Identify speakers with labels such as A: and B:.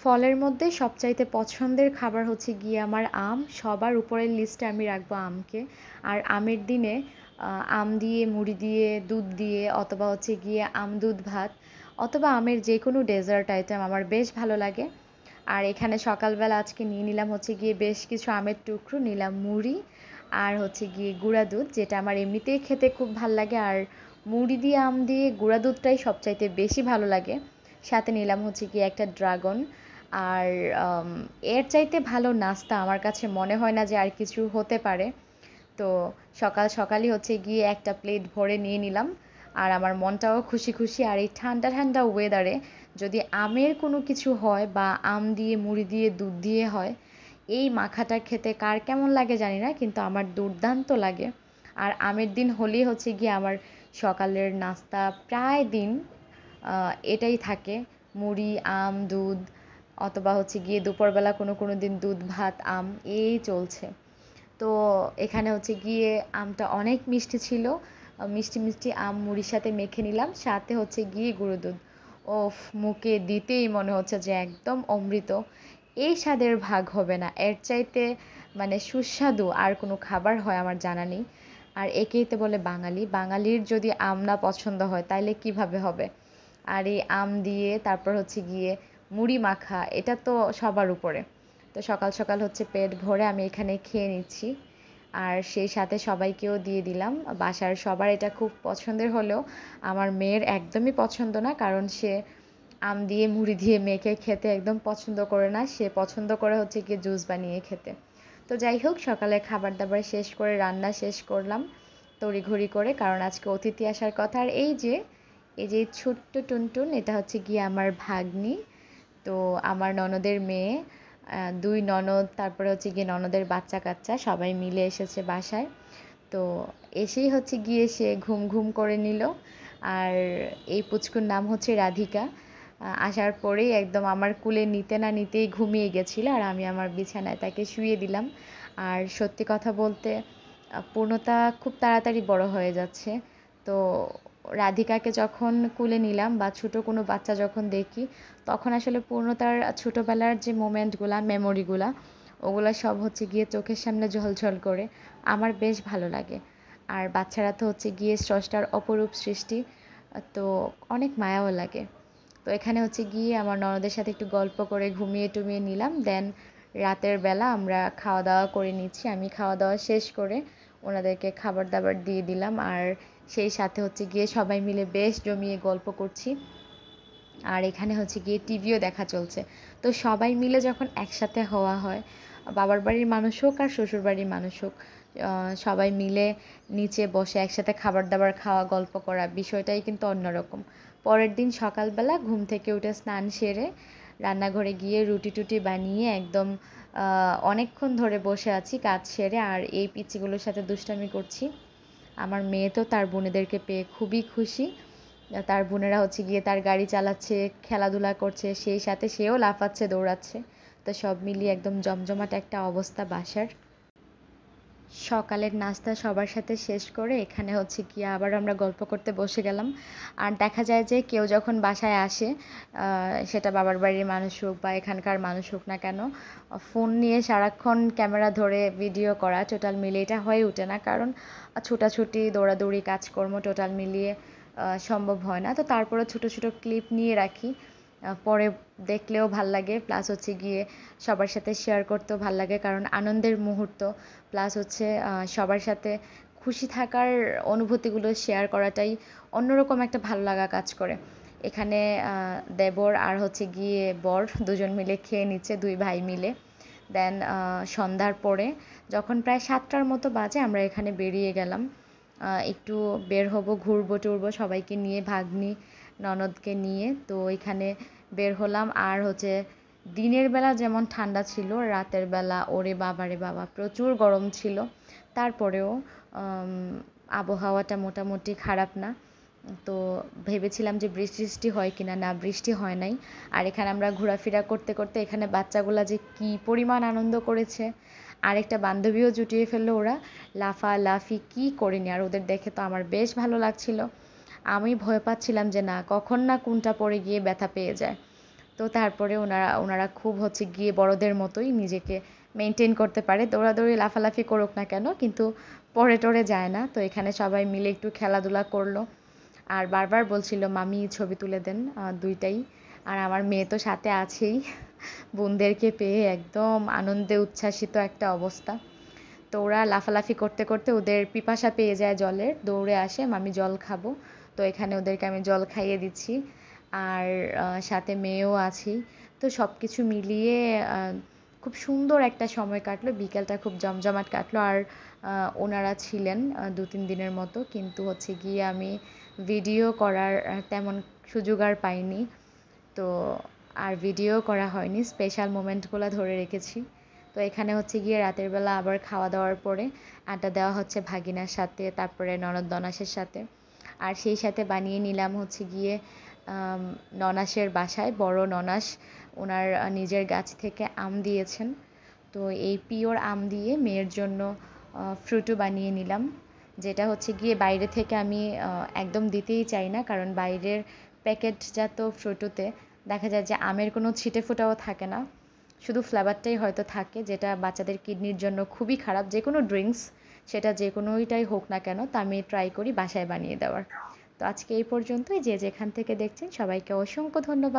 A: ফলের মধ্যে সবচাইতে পছন্দের খাবার হচ্ছে গিয়ে আমার আম। সবার উপরের লিস্টে আমি রাখবো আমকে। আর আমের দিনে আম দিয়ে, মুড়ি দিয়ে, দুধ দিয়ে অথবা হচ্ছে গিয়ে আম দুধ ভাত অথবা আমের যে কোনো ডেজার্ট আইটেম আমার বেশ ভালো লাগে। আর এখানে সকালবেলা আজকে নিয়ে নিলাম হচ্ছে গিয়ে বেশ কিছু আমের টুকরো, নিলাম মুড়ি আর হচ্ছে গিয়ে গুঁড়া দুধ, যেটা আমার এমনিতেই খেতে খুব ভাল লাগে। আর মুড়ি দিয়ে আম দিয়ে গুঁড়া দুধটাই সবচাইতে বেশি ভালো লাগে। সাথে নিলাম হচ্ছে গিয়ে একটা ড্রাগন। আর এর চাইতে ভালো নাস্তা আমার কাছে মনে হয় না যে আর কিছু হতে পারে। তো সকাল সকালই হচ্ছে গিয়ে একটা প্লেট ভরে নিয়ে নিলাম। আর আমার মনটাও খুশি খুশি। আর এই ঠান্ডা ঠান্ডা ওয়েদারে যদি আমের কোনো কিছু হয় বা আম দিয়ে মুড়ি দিয়ে দুধ দিয়ে হয়, এই মাখাটা খেতে কার কেমন লাগে জানি না, কিন্তু আমার দুর্দান্ত লাগে। আর আমের দিন হলেই হচ্ছে গিয়ে আমার সকালের নাস্তা প্রায় দিন এটাই থাকে, মুড়ি আম দুধ, অথবা হচ্ছে গিয়ে দুপুরবেলা কোনো কোনো দিন দুধ ভাত আম, এই চলছে। তো এখানে হচ্ছে গিয়ে আমটা অনেক মিষ্টি ছিল। মিষ্টি মিষ্টি আম মুড়ির সাথে মেখে নিলাম, সাথে হচ্ছে গিয়ে গুঁড়ো দুধ। ওফ, মুখে দিতেই মনে হচ্ছে যে একদম অমৃত। এই স্বাদের ভাগ হবে না, এর চাইতে মানে সুস্বাদু আর কোনো খাবার হয় আমার জানা নেই। আর একেই তো বলে বাঙালি, বাঙালির যদি আম না পছন্দ হয় তাইলে কিভাবে হবে। আর এই আম দিয়ে তারপর হচ্ছে গিয়ে মুড়ি মাখা, এটা তো সবার উপরে। তো সকাল সকাল হচ্ছে পেট ভরে আমি এখানে খেয়ে নিচ্ছি। আর সেই সাথে সবাইকেও দিয়ে দিলাম। বাসার সবার এটা খুব পছন্দের হলেও আমার মেয়ের একদমই পছন্দ না, কারণ সে আম দিয়ে মুড়ি দিয়ে মেখে খেতে একদম পছন্দ করে না। সে পছন্দ করে হচ্ছে গিয়ে জুস বানিয়ে খেতে। তো যাই হোক, সকালে খাবার দাবার শেষ করে রান্না শেষ করলাম তড়িঘড়ি করে, কারণ আজকে অতিথি আসার কথা। আর এই যে ছোট্ট টুনটুন, এটা হচ্ছে গিয়ে আমার ভাগ্নি। তো আমার ননদের মেয়ে, দুই ননদ, তারপরে হচ্ছে গিয়ে ননদের বাচ্চা কাচ্চা সবাই মিলে এসেছে বাসায়। তো এসেই হচ্ছে গিয়ে সে ঘুম ঘুম করে নিল। আর এই পুচকুর নাম হচ্ছে রাধিকা। আসার পরেই একদম আমার কুলে নিতে না নিতেই ঘুমিয়ে গেছিল, আর আমি আমার বিছানায় তাকে শুইয়ে দিলাম। আর সত্যি কথা বলতে পূর্ণতা খুব তাড়াতাড়ি বড় হয়ে যাচ্ছে। তো রাধিকাকে যখন কুলে নিলাম বা ছোট কোনো বাচ্চা যখন দেখি, তখন আসলে পূর্ণতার ছোটোবেলার যে মোমেন্টগুলা, মেমোরিগুলা, ওগুলা সব হচ্ছে গিয়ে চোখের সামনে ঝলঝল করে। আমার বেশ ভালো লাগে। আর বাচ্চারা তো হচ্ছে গিয়ে স্রষ্টার অপরূপ সৃষ্টি। তো অনেক মায়াও লাগে। তো এখানে হচ্ছে গিয়ে আমার ননদের সাথে একটু গল্প করে ঘুমিয়ে টুমিয়ে নিলাম। দেন রাতের বেলা আমরা খাওয়া দাওয়া করে নিচ্ছি। আমি খাওয়া দাওয়া শেষ করে ওনাদেরকে খাবার দাবার দিয়ে দিলাম। আর সেই সাথে হচ্ছে গিয়ে সবাই মিলে বেশ জমিয়ে গল্প করছি। আর এখানে হচ্ছে গিয়ে টিভিও দেখা চলছে। তো সবাই মিলে যখন একসাথে হওয়া হয়, বাবার বাড়ির মানুষ হোক আর শ্বশুর বাড়ির মানুষ হোক, সবাই মিলে নিচে বসে একসাথে খাবার দাবার খাওয়া, গল্প করা, বিষয়টাই কিন্তু অন্যরকম। পরের দিন সকালবেলা ঘুম থেকে উঠে স্নান সেরে রান্নাঘরে গিয়ে রুটি টুটি বানিয়ে একদম অনেকক্ষণ ধরে বসে আছি কাজ সেরে, আর এই পিচ্চিগুলোর সাথে দুষ্টামি করছি। আমার মেয়ে তো তার বোনেদেরকে পেয়ে খুবই খুশি। তার বোনেরা হচ্ছে গিয়ে তার গাড়ি চালাচ্ছে, খেলাধুলা করছে, সেই সাথে সেও লাফাচ্ছে, দৌড়াচ্ছে। তো সব মিলিয়ে একদম জমজমাট একটা অবস্থা বাসার। সকালের নাস্তা সবার সাথে শেষ করে এখানে হচ্ছে গিয়ে আবার আমরা গল্প করতে বসে গেলাম। আর দেখা যায় যে কেউ যখন বাসায় আসে, সেটা বাবার বাড়ির মানুষ হোক বা এখানকার মানুষ হোক না কেন, ফোন নিয়ে সারাক্ষণ ক্যামেরা ধরে ভিডিও করা টোটাল মিলিয়ে এটা হয়ে ওঠে না, কারণ ছোটাছুটি দৌড়াদৌড়ি কাজকর্ম টোটাল মিলিয়ে সম্ভব হয় না। তো তারপরে ছোট ছোট ক্লিপ নিয়ে রাখি, পরে দেখলেও ভাল লাগে, প্লাস হচ্ছে গিয়ে সবার সাথে শেয়ার করতেও ভাল লাগে, কারণ আনন্দের মুহূর্ত, প্লাস হচ্ছে সবার সাথে খুশি থাকার অনুভূতিগুলো শেয়ার করাটাই অন্যরকম একটা ভালো লাগা কাজ করে। এখানে দেবর আর হচ্ছে গিয়ে বর দুজন মিলে খেয়ে নিচ্ছে, দুই ভাই মিলে। দেন সন্ধ্যার পরে যখন প্রায় 7টার মতো বাজে, আমরা এখানে বেরিয়ে গেলাম। একটু বের হব, ঘুরবো টুরবো সবাইকে নিয়ে, ভাগ্নি ননদকে নিয়ে। তো এখানে বের হলাম। আর হচ্ছে দিনের বেলা যেমন ঠান্ডা ছিল, রাতের বেলা ওরে বাবা রে বাবা প্রচুর গরম ছিল। তারপরেও আবহাওয়াটা মোটামুটি খারাপ না। তো ভেবেছিলাম যে বৃষ্টি টিষ্টি হয় কিনা, না বৃষ্টি হয় নাই। আর এখানে আমরা ঘোরাফেরা করতে করতে এখানে বাচ্চাগুলা যে কি পরিমাণ আনন্দ করেছে। আরেকটা বান্ধবীও জুটিয়ে ফেললো ওরা, লাফালাফি কি করেনি। আর ওদের দেখে তো আমার বেশ ভালো লাগছিল। আমি ভয় পাচ্ছিলাম যে না কখন না কোনটা পড়ে গিয়ে ব্যথা পেয়ে যায়। তো তারপরে ওনারা খুব হচ্ছে গিয়ে বড়দের মতোই নিজেকে মেনটেন করতে পারে, দৌড়াদৌড়ি লাফালাফি করুক না কেন, কিন্তু পড়ে টরে যায় না। তো এখানে সবাই মিলে একটু খেলাধুলা করলো আর বারবার বলছিল মামি ছবি তুলে দেন, দুইটাই। আর আমার মেয়ে তো সাথে আছেই, বোনদেরকে পেয়ে একদম আনন্দে উচ্ছ্বাসিত একটা অবস্থা। তো ওরা লাফালাফি করতে করতে ওদের পিপাসা পেয়ে যায় জলের, দৌড়ে আসে মামি জল খাবো। তো এখানে ওদেরকে আমি জল খাইয়ে দিচ্ছি আর সাথে মেয়েও আছি। তো সব কিছু মিলিয়ে খুব সুন্দর একটা সময় কাটলো, বিকেলটা খুব জমজমাট কাটলো। আর ওনারা ছিলেন 2-3 দিনের মতো, কিন্তু হচ্ছে গিয়ে আমি ভিডিও করার তেমন সুযোগ আর পাইনি। তো আর ভিডিও করা হয়নি, স্পেশাল মোমেন্টগুলো ধরে রেখেছি। তো এখানে হচ্ছে গিয়ে রাতের বেলা আবার খাওয়া দাওয়ার পরে আড্ডা দেওয়া হচ্ছে ভাগিনার সাথে, তারপরে ননদ ননাসের সাথে। আর সেই সাথে বানিয়ে নিলাম হচ্ছে গিয়ে ননাসের বাসায় বড় ননাস ওনার নিজের গাছ থেকে আম দিয়েছেন। তো এই পিওর আম দিয়ে মেয়ের জন্য ফ্রুটও বানিয়ে নিলাম, যেটা হচ্ছে গিয়ে বাইরে থেকে আমি একদম দিতেই চাই না, কারণ বাইরের প্যাকেটজাত ফ্রুটোতে দেখা যায় যে আমের কোনো ছিটে ফোঁটাও থাকে না, শুধু ফ্লেভারটাই হয়তো থাকে, যেটা বাচ্চাদের কিডনির জন্য খুবই খারাপ। যে কোনো ড্রিঙ্কস, সেটা যে কোনোইটাই হোক না কেন, তা আমি ট্রাই করি বাসায় বানিয়ে দেওয়ার। তো আজকে এই পর্যন্তই, যে যেখান থেকে দেখছেন সবাইকে অসংখ্য ধন্যবাদ।